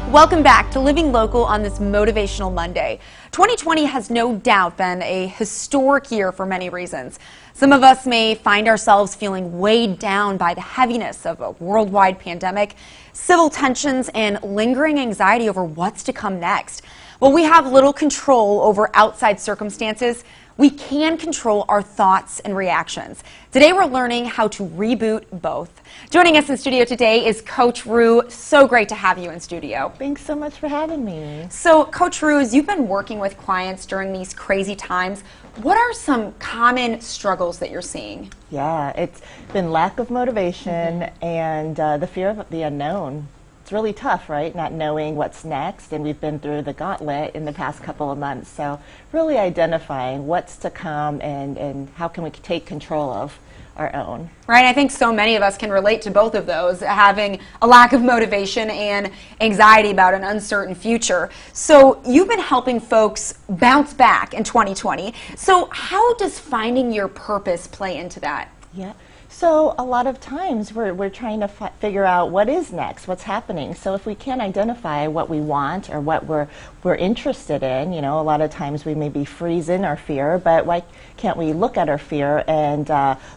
Welcome back to Living Local on this Motivational Monday. 2020 has no doubt been a historic year for many reasons. Some of us may find ourselves feeling weighed down by the heaviness of a worldwide pandemic, civil tensions, and lingering anxiety over what's to come next. While we have little control over outside circumstances, we can control our thoughts and reactions. Today we're learning how to reboot both. Joining us in studio today is Coach Rue. So great to have you in studio. Thanks so much for having me. So Coach Rue, as you've been working with clients during these crazy times, what are some common struggles that you're seeing? Yeah, it's been lack of motivation and the fear of the unknown. It's really tough, right? Not knowing what's next, and we've been through the gauntlet in the past couple of months. So really identifying what's to come and how can we take control of our own. Right, I think so many of us can relate to both of those, having a lack of motivation and anxiety about an uncertain future. So you've been helping folks bounce back in 2020. So how does finding your purpose play into that? Yeah. So a lot of times we're trying to figure out what is next, what's happening. So if we can't identify what we want or what we're interested in, you know, a lot of times we maybe freeze in our fear, but why can't we look at our fear and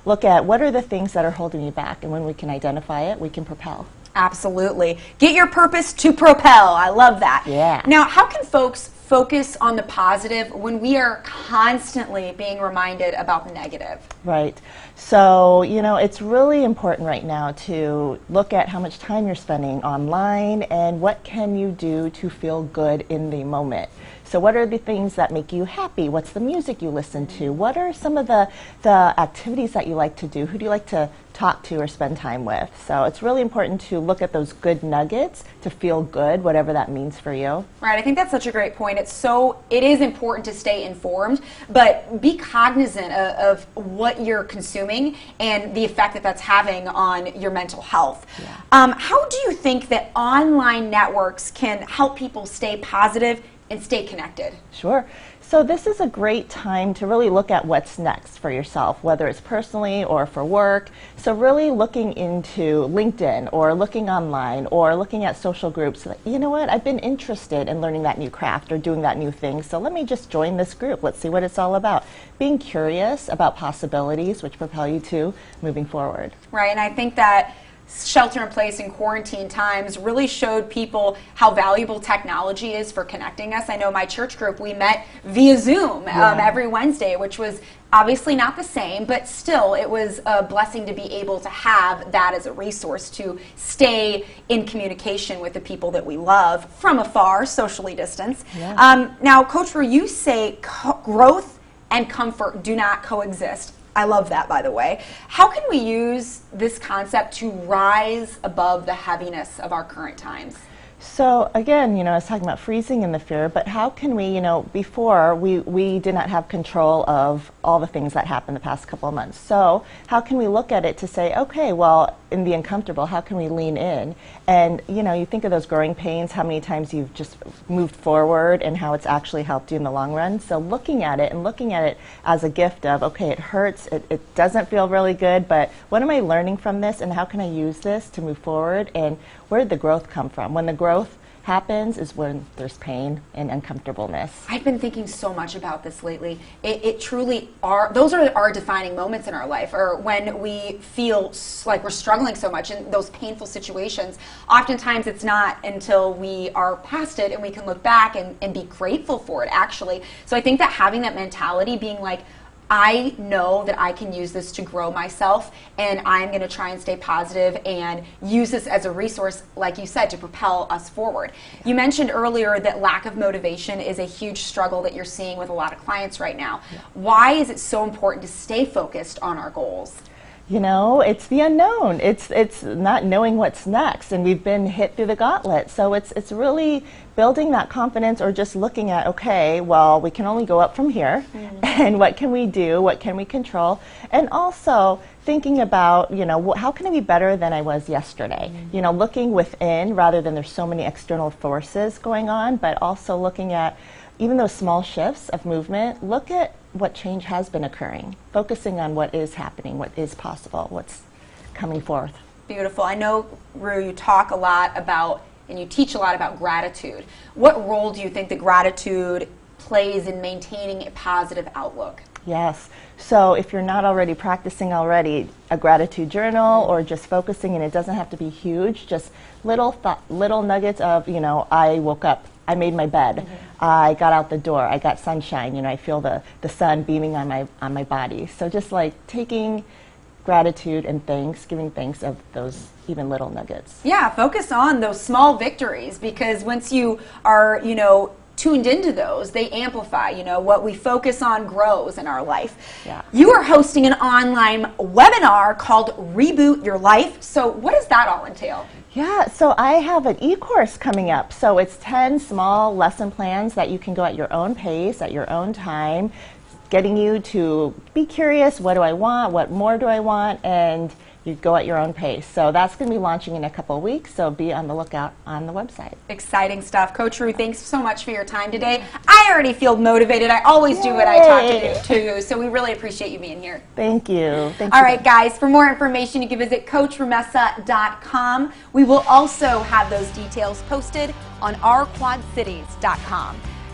look at what are the things that are holding you back? And when we can identify it, we can propel. Absolutely. Get your purpose to propel. I love that. Yeah. Now, how can folks focus on the positive when we are constantly being reminded about the negative? Right. So, you know, it's really important right now to look at how much time you're spending online and what can you do to feel good in the moment. So what are the things that make you happy? What's the music you listen to? What are some of the activities that you like to do? Who do you like to talk to or spend time with? So it's really important to look at those good nuggets to feel good, whatever that means for you. Right, I think that's such a great point. It is important to stay informed, but be cognizant of what you're consuming and the effect that that's having on your mental health. Yeah. How do you think that online networks can help people stay positive and stay connected? Sure. So this is a great time to really look at what's next for yourself, whether it's personally or for work. So really looking into LinkedIn or looking online or looking at social groups. You know what, I've been interested in learning that new craft or doing that new thing, so let me just join this group. Let's see what it's all about. Being curious about possibilities which propel you to moving forward. Right, and I think that shelter in place and quarantine times really showed people how valuable technology is for connecting us. I know my church group, we met via Zoom every Wednesday, which was obviously not the same, but still it was a blessing to be able to have that as a resource to stay in communication with the people that we love from afar, socially distanced. Yeah. Now, Coach Rue, you say growth and comfort do not coexist. I love that, by the way. How can we use this concept to rise above the heaviness of our current times? So again, you know, I was talking about freezing in the fear, but how can we, you know, before we did not have control of all the things that happened the past couple of months. So how can we look at it to say, okay, well, in the uncomfortable, how can we lean in? And, you know, you think of those growing pains, how many times you've just moved forward and how it's actually helped you in the long run. So looking at it and looking at it as a gift of, okay, it hurts, it doesn't feel really good, but what am I learning from this and how can I use this to move forward? And where did the growth come from? When the growth happens is when there's pain and uncomfortableness. I've been thinking so much about this lately. It truly are, those are our defining moments in our life, or when we feel like we're struggling so much in those painful situations. Oftentimes it's not until we are past it and we can look back and be grateful for it, actually. So I think that having that mentality, being like, I know that I can use this to grow myself, and I'm going to try and stay positive and use this as a resource, like you said, to propel us forward. You mentioned earlier that lack of motivation is a huge struggle that you're seeing with a lot of clients right now. Yeah. Why is it so important to stay focused on our goals? You know, it's the unknown. It's not knowing what's next, and we've been hit through the gauntlet. So it's really building that confidence, or just looking at, okay, well, we can only go up from here, and what can we do? What can we control? And also thinking about, you know, how can I be better than I was yesterday? You know, looking within rather than there's so many external forces going on, but also looking at even those small shifts of movement. Look at what change has been occurring, focusing on what is happening, what is possible, what's coming forth. Beautiful. I know, Rue, you talk a lot about and you teach a lot about gratitude. What role do you think that gratitude plays in maintaining a positive outlook? Yes. So if you're not already practicing a gratitude journal or just focusing, and it doesn't have to be huge, just little nuggets of, I woke up, I made my bed, I got out the door, I got sunshine, I feel the sun beaming on my body. So just like taking gratitude and giving thanks of those even little nuggets. Yeah, focus on those small victories, because once you are, tuned into those, they amplify. What we focus on grows in our life. Yeah. You are hosting an online webinar called Reboot Your Life. So what does that all entail? Yeah, so I have an e-course coming up. So it's 10 small lesson plans that you can go at your own pace, at your own time, getting you to be curious, what do I want, what more do I want, and you go at your own pace. So that's going to be launching in a couple of weeks, so be on the lookout on the website. Exciting stuff. Coach Ruth, thanks so much for your time today. I already feel motivated. I always do what I talk to you, so we really appreciate you being here. Thank you. All right, guys, for more information, you can visit CoachRamessa.com. We will also have those details posted on ourquadcities.com.